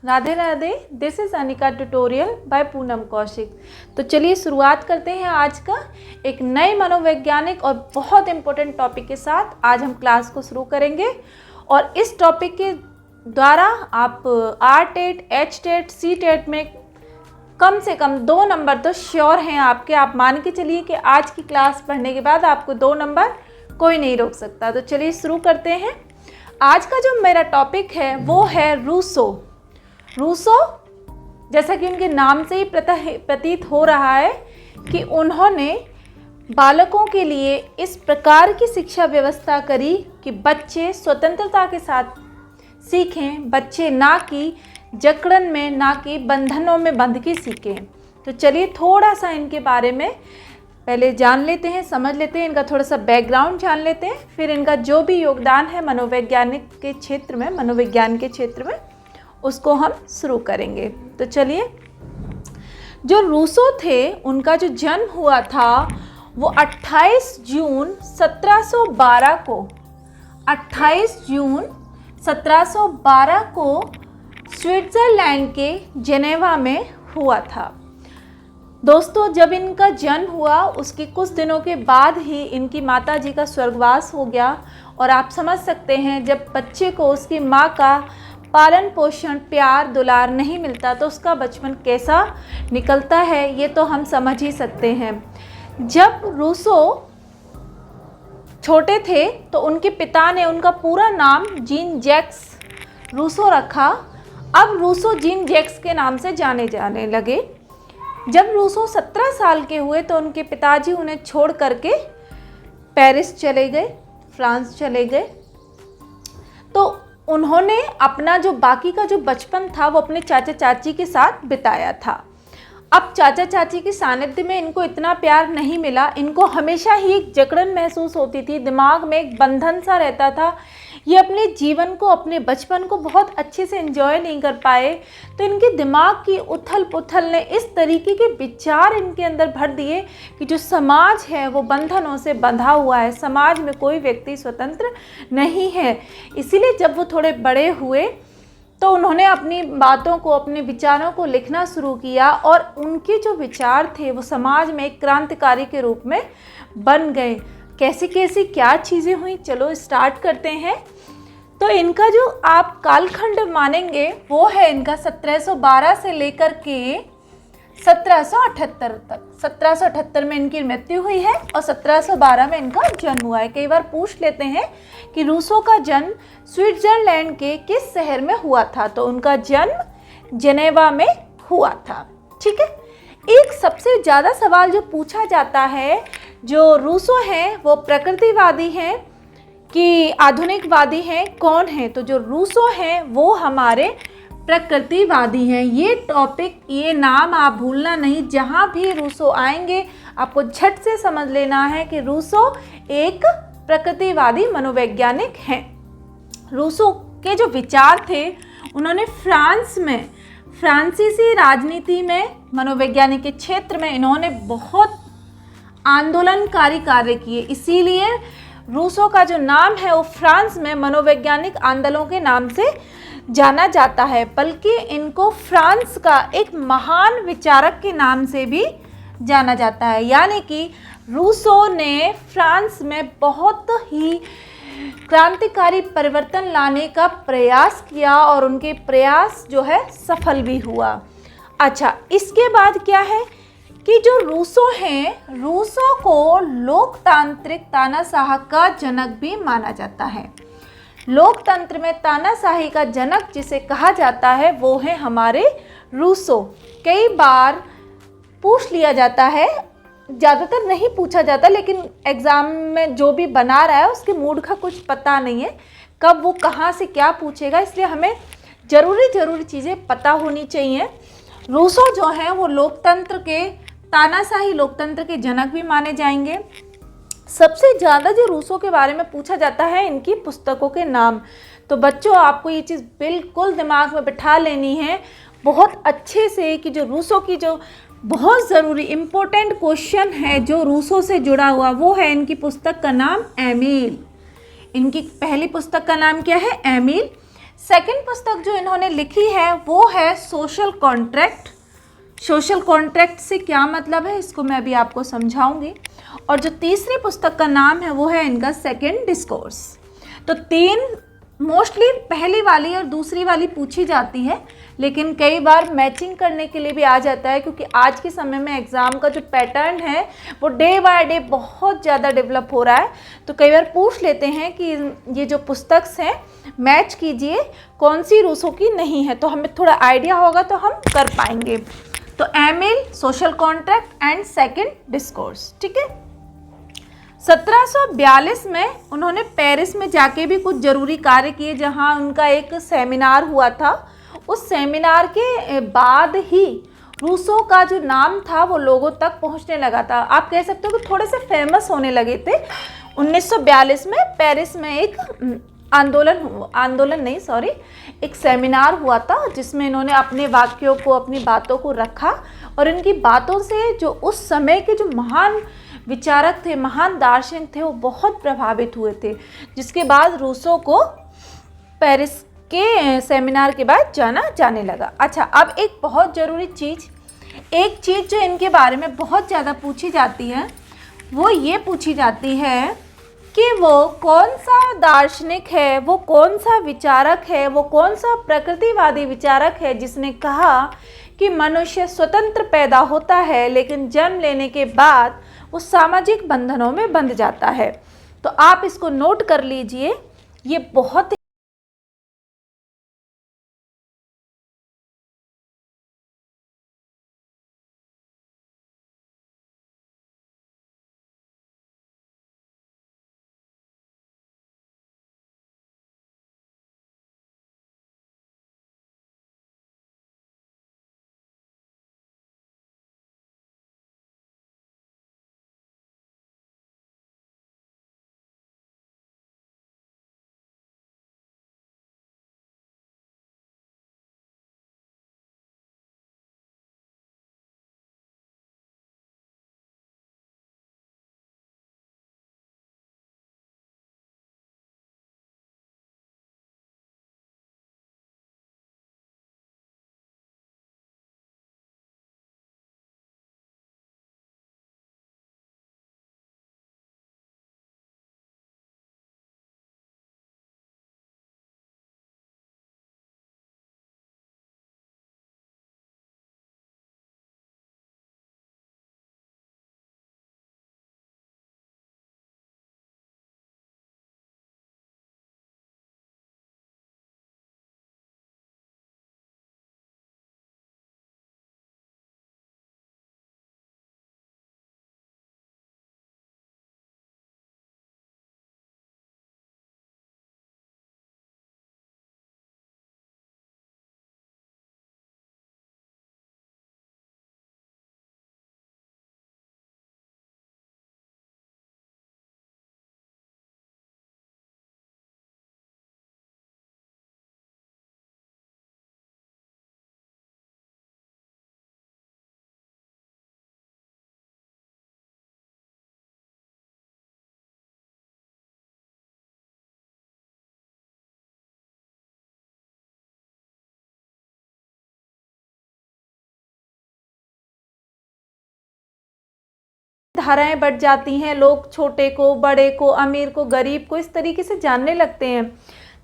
Radhe Radhe. This is Anika tutorial bye Poonam Kaushik. तो चलिए शुरुआत करते हैं आज का एक नए मनोवैज्ञानिक और बहुत इम्पोर्टेंट टॉपिक के साथ। आज हम क्लास को शुरू करेंगे और इस टॉपिक के द्वारा आप R-TET, H-TET, C-TET में कम से कम 2 नंबर तो श्योर हैं आपके। आप मान के चलिए कि आज की क्लास पढ़ने के बाद आपको 2 नंबर कोई नहीं रोक सकता। तो चलिए शुरू करते हैं। आज का जो मेरा टॉपिक है वो है रूसो। रूसो, जैसा कि उनके नाम से ही प्रतीत हो रहा है कि उन्होंने बालकों के लिए इस प्रकार की शिक्षा व्यवस्था करी कि बच्चे स्वतंत्रता के साथ सीखें, बच्चे ना कि जकड़न में, ना कि बंधनों में बंध के सीखें। तो चलिए थोड़ा सा इनके बारे में पहले जान लेते हैं, समझ लेते हैं, इनका थोड़ा सा बैकग्राउंड जान लेते हैं, फिर इनका जो भी योगदान है मनोवैज्ञानिक के क्षेत्र में, मनोविज्ञान के क्षेत्र में, उसको हम शुरू करेंगे। तो चलिए, जो रूसो थे उनका जो जन्म हुआ था वो 28 जून 1712 को 28 जून 1712 को स्विट्ज़रलैंड के जेनेवा में हुआ था। दोस्तों, जब इनका जन्म हुआ उसके कुछ दिनों के बाद ही इनकी माता जी का स्वर्गवास हो गया। और आप समझ सकते हैं, जब बच्चे को उसकी माँ का पालन पोषण, प्यार, दुलार नहीं मिलता तो उसका बचपन कैसा निकलता है, ये तो हम समझ ही सकते हैं। जब रूसो छोटे थे तो उनके पिता ने उनका पूरा नाम जीन जैक्स रूसो रखा। अब रूसो जीन जैक्स के नाम से जाने लगे। जब रूसो 17 साल के हुए तो उनके पिताजी उन्हें छोड़ करके पेरिस चले गए, फ्रांस चले गए। तो उन्होंने अपना जो बाकी का जो बचपन था वो अपने चाचा चाची के साथ बिताया था। अब चाचा चाची के सानिध्य में इनको इतना प्यार नहीं मिला। इनको हमेशा ही एक जकड़न महसूस होती थी, दिमाग में एक बंधन सा रहता था। ये अपने जीवन को, अपने बचपन को बहुत अच्छे से एंजॉय नहीं कर पाए। तो इनके दिमाग की उथल पुथल ने इस तरीके के विचार इनके अंदर भर दिए कि जो समाज है वो बंधनों से बंधा हुआ है, समाज में कोई व्यक्ति स्वतंत्र नहीं है। इसीलिए जब वो थोड़े बड़े हुए तो उन्होंने अपनी बातों को, अपने विचारों को लिखना शुरू किया और उनके जो विचार थे वो समाज में एक क्रांतिकारी के रूप में बन गए। कैसी कैसी क्या चीज़ें हुई, चलो स्टार्ट करते हैं। तो इनका जो आप कालखंड मानेंगे वो है इनका 1712 से लेकर के 1778 तक। 1778 में इनकी मृत्यु हुई है और 1712 में इनका जन्म हुआ है। कई बार पूछ लेते हैं कि रूसो का जन्म स्विट्जरलैंड के किस शहर में हुआ था, तो उनका जन्म जेनेवा में हुआ था। ठीक है। एक सबसे ज़्यादा सवाल जो पूछा जाता है, जो रूसो हैं वो प्रकृतिवादी हैं कि आधुनिकवादी हैं, कौन है? तो जो रूसो हैं वो हमारे प्रकृतिवादी हैं। ये टॉपिक, ये नाम आप भूलना नहीं। जहाँ भी रूसो आएंगे आपको झट से समझ लेना है कि रूसो एक प्रकृतिवादी मनोवैज्ञानिक हैं। रूसो के जो विचार थे, उन्होंने फ्रांस में फ्रांसीसी राजनीति में, मनोवैज्ञानिक के क्षेत्र में इन्होंने बहुत आंदोलनकारी कार्य किए। इसीलिए रूसो का जो नाम है वो फ्रांस में मनोवैज्ञानिक आंदोलनों के नाम से जाना जाता है। बल्कि इनको फ्रांस का एक महान विचारक के नाम से भी जाना जाता है। यानी कि रूसो ने फ्रांस में बहुत ही क्रांतिकारी परिवर्तन लाने का प्रयास किया और उनके प्रयास जो है सफल भी हुआ। अच्छा, इसके बाद क्या है कि जो रूसो हैं, रूसो को लोकतांत्रिक तानाशाह का जनक भी माना जाता है। लोकतंत्र में तानाशाही का जनक जिसे कहा जाता है वो है हमारे रूसो। कई बार पूछ लिया जाता है, ज़्यादातर नहीं पूछा जाता, लेकिन एग्ज़ाम में जो भी बना रहा है उसके मूड का कुछ पता नहीं है, कब वो कहाँ से क्या पूछेगा, इसलिए हमें ज़रूरी चीज़ें पता होनी चाहिए। रूसो जो हैं वो लोकतंत्र के, तानाशाही लोकतंत्र के जनक भी माने जाएंगे। सबसे ज़्यादा जो रूसो के बारे में पूछा जाता है इनकी पुस्तकों के नाम। तो बच्चों, आपको ये चीज़ बिल्कुल दिमाग में बिठा लेनी है बहुत अच्छे से कि जो रूसो की जो बहुत ज़रूरी इम्पोर्टेंट क्वेश्चन है जो रूसो से जुड़ा हुआ, वो है इनकी पुस्तक का नाम एमिल। इनकी पहली पुस्तक का नाम क्या है? एमिल। सेकंड पुस्तक जो इन्होंने लिखी है वो है सोशल कॉन्ट्रैक्ट। सोशल कॉन्ट्रैक्ट से क्या मतलब है इसको मैं अभी आपको समझाऊंगी। और जो तीसरी पुस्तक का नाम है वो है इनका सेकंड डिस्कोर्स। तो तीन मोस्टली पहली वाली और दूसरी वाली पूछी जाती है, लेकिन कई बार मैचिंग करने के लिए भी आ जाता है, क्योंकि आज के समय में एग्ज़ाम का जो पैटर्न है वो डे बाय डे बहुत ज़्यादा डेवलप हो रहा है। तो कई बार पूछ लेते हैं कि ये जो पुस्तक हैं मैच कीजिए कौन सी रूसो की नहीं है, तो हमें थोड़ा आइडिया होगा तो हम कर पाएंगे। तो Emile, social contract and second discourse, ठीक है। 1742 में उन्होंने पेरिस में जाके भी कुछ ज़रूरी कार्य किए, जहां उनका एक सेमिनार हुआ था। उस सेमिनार के बाद ही रूसो का जो नाम था वो लोगों तक पहुंचने लगा था। आप कह सकते हो कि थोड़े से फेमस होने लगे थे। 1942 में पेरिस में एक एक सेमिनार हुआ था, जिसमें इन्होंने अपने वाक्यों को, अपनी बातों को रखा, और इनकी बातों से जो उस समय के जो महान विचारक थे, महान दार्शनिक थे, वो बहुत प्रभावित हुए थे, जिसके बाद रूसो को पेरिस के सेमिनार के बाद जाने लगा। अच्छा, अब एक बहुत ज़रूरी एक चीज़ जो इनके बारे में बहुत ज़्यादा पूछी जाती है वो ये पूछी जाती है कि वो कौन सा दार्शनिक है, वो कौन सा विचारक है, वो कौन सा प्रकृतिवादी विचारक है जिसने कहा कि मनुष्य स्वतंत्र पैदा होता है लेकिन जन्म लेने के बाद वो सामाजिक बंधनों में बंध जाता है। तो आप इसको नोट कर लीजिए, ये बहुत धाराएं बढ़ जाती हैं, लोग छोटे को, बड़े को, अमीर को, गरीब को इस तरीके से जानने लगते हैं।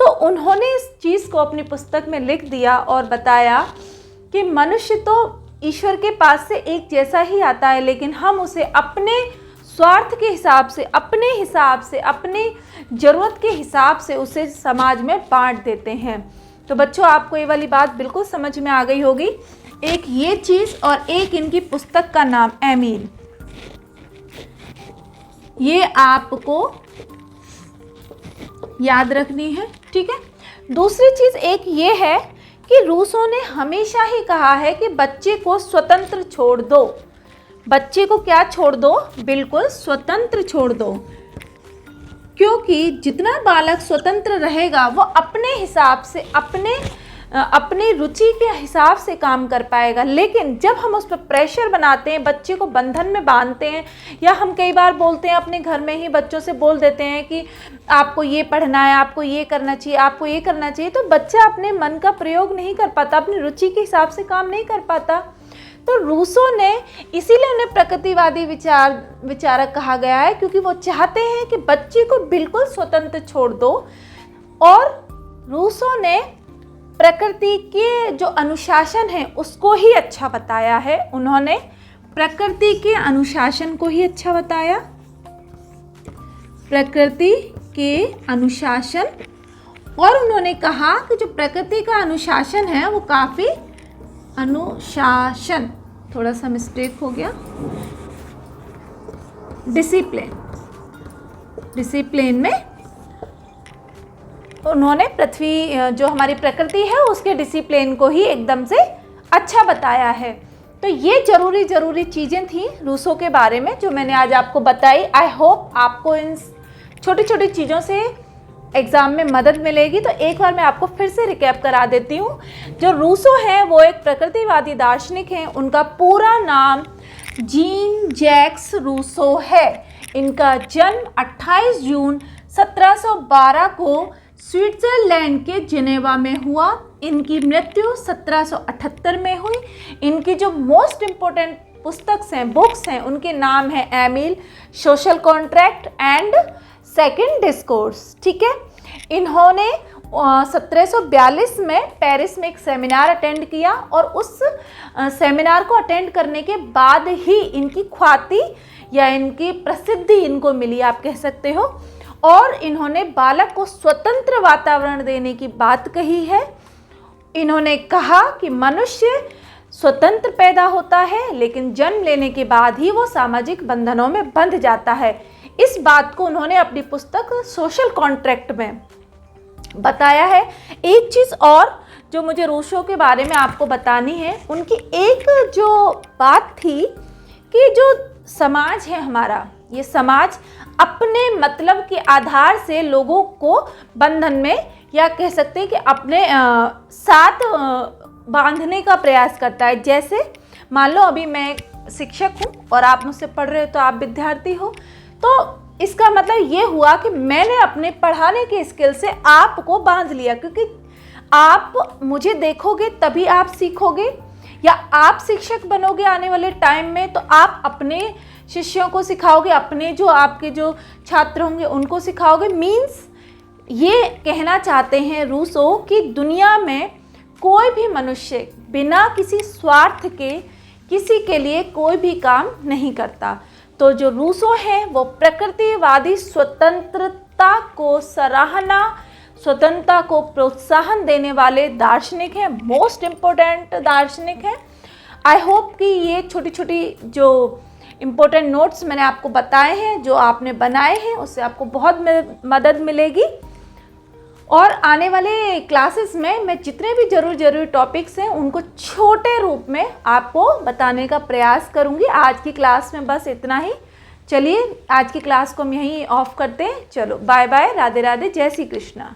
तो उन्होंने इस चीज़ को अपनी पुस्तक में लिख दिया और बताया कि मनुष्य तो ईश्वर के पास से एक जैसा ही आता है, लेकिन हम उसे अपने स्वार्थ के हिसाब से, अपने हिसाब से, अपनी ज़रूरत के हिसाब से उसे समाज में बांट देते हैं। तो बच्चों, आपको ये वाली बात बिल्कुल समझ में आ गई होगी। एक ये चीज़ और एक इनकी पुस्तक का नाम एमील, ये आपको याद रखनी है, ठीक है। दूसरी चीज़ एक ये है कि रूसो ने हमेशा ही कहा है कि बच्चे को स्वतंत्र छोड़ दो। बच्चे को क्या छोड़ दो? बिल्कुल स्वतंत्र छोड़ दो, क्योंकि जितना बालक स्वतंत्र रहेगा वो अपने हिसाब से, अपने अपनी रुचि के हिसाब से काम कर पाएगा। लेकिन जब हम उस पर प्रेशर बनाते हैं, बच्चे को बंधन में बांधते हैं, या हम कई बार बोलते हैं अपने घर में ही बच्चों से बोल देते हैं कि आपको ये पढ़ना है, आपको ये करना चाहिए, आपको ये करना चाहिए, तो बच्चा अपने मन का प्रयोग नहीं कर पाता, अपनी रुचि के हिसाब से काम नहीं कर पाता। तो रूसो ने इसीलिए उन्हें प्रकृतिवादी विचारक कहा गया है, क्योंकि वो चाहते हैं कि बच्चे को बिल्कुल स्वतंत्र छोड़ दो। और रूसो ने प्रकृति के जो अनुशासन है उसको ही अच्छा बताया है। उन्होंने प्रकृति के अनुशासन को ही अच्छा बताया, प्रकृति के अनुशासन। और उन्होंने कहा कि जो प्रकृति का अनुशासन है वो काफ़ी अनुशासन, थोड़ा सा मिस्टेक हो गया, डिसिप्लिन में उन्होंने पृथ्वी जो हमारी प्रकृति है उसके डिसिप्लिन को ही एकदम से अच्छा बताया है। तो ये ज़रूरी चीज़ें थी रूसो के बारे में जो मैंने आज आपको बताई। आई होप आपको इन छोटी छोटी चीज़ों से एग्ज़ाम में मदद मिलेगी। तो एक बार मैं आपको फिर से रिकैप करा देती हूँ। जो रूसो हैं वो एक प्रकृतिवादी दार्शनिक हैं। उनका पूरा नाम जीन जैक्स रूसो है। इनका जन्म 28 जून 1712 को स्विट्ज़रलैंड के जिनेवा में हुआ। इनकी मृत्यु 1778 में हुई। इनकी जो मोस्ट इम्पोर्टेंट पुस्तक हैं, बुक्स हैं, उनके नाम है Emile, social contract and second discourse. ठीक है। इन्होंने 1742 में पेरिस में एक सेमिनार अटेंड किया और उस सेमिनार को अटेंड करने के बाद ही इनकी ख्याति या इनकी प्रसिद्धि इनको मिली, आप कह सकते हो। और इन्होंने बालक को स्वतंत्र वातावरण देने की बात कही है। इन्होंने कहा कि मनुष्य स्वतंत्र पैदा होता है लेकिन जन्म लेने के बाद ही वो सामाजिक बंधनों में बंध जाता है। इस बात को उन्होंने अपनी पुस्तक सोशल कॉन्ट्रैक्ट में बताया है। एक चीज़ और जो मुझे रूसो के बारे में आपको बतानी है, उनकी एक जो बात थी कि जो समाज है हमारा, ये समाज अपने मतलब के आधार से लोगों को बंधन में या कह सकते हैं कि अपने साथ बांधने का प्रयास करता है। जैसे मान लो अभी मैं शिक्षक हूँ और आप मुझसे पढ़ रहे हो तो आप विद्यार्थी हो, तो इसका मतलब ये हुआ कि मैंने अपने पढ़ाने के स्किल से आपको बांध लिया, क्योंकि आप मुझे देखोगे तभी आप सीखोगे या आप शिक्षक बनोगे आने वाले टाइम में, तो आप अपने शिष्यों को सिखाओगे, अपने जो आपके जो छात्र होंगे उनको सिखाओगे। मीन्स ये कहना चाहते हैं रूसो कि दुनिया में कोई भी मनुष्य बिना किसी स्वार्थ के किसी के लिए कोई भी काम नहीं करता। तो जो रूसो हैं वो प्रकृतिवादी स्वतंत्रता को सराहना, स्वतंत्रता को प्रोत्साहन देने वाले दार्शनिक हैं, मोस्ट इम्पोर्टेंट दार्शनिक हैं। आई होप कि ये छोटी छोटी जो इम्पोर्टेंट नोट्स मैंने आपको बताए हैं, जो आपने बनाए हैं, उससे आपको बहुत मदद मिलेगी। और आने वाले क्लासेस में मैं जितने भी जरूरी टॉपिक्स हैं उनको छोटे रूप में आपको बताने का प्रयास करूंगी। आज की क्लास में बस इतना ही। चलिए आज की क्लास को हम यहीं ऑफ करते हैं। चलो बाय बाय, राधे राधे, जय श्री कृष्णा।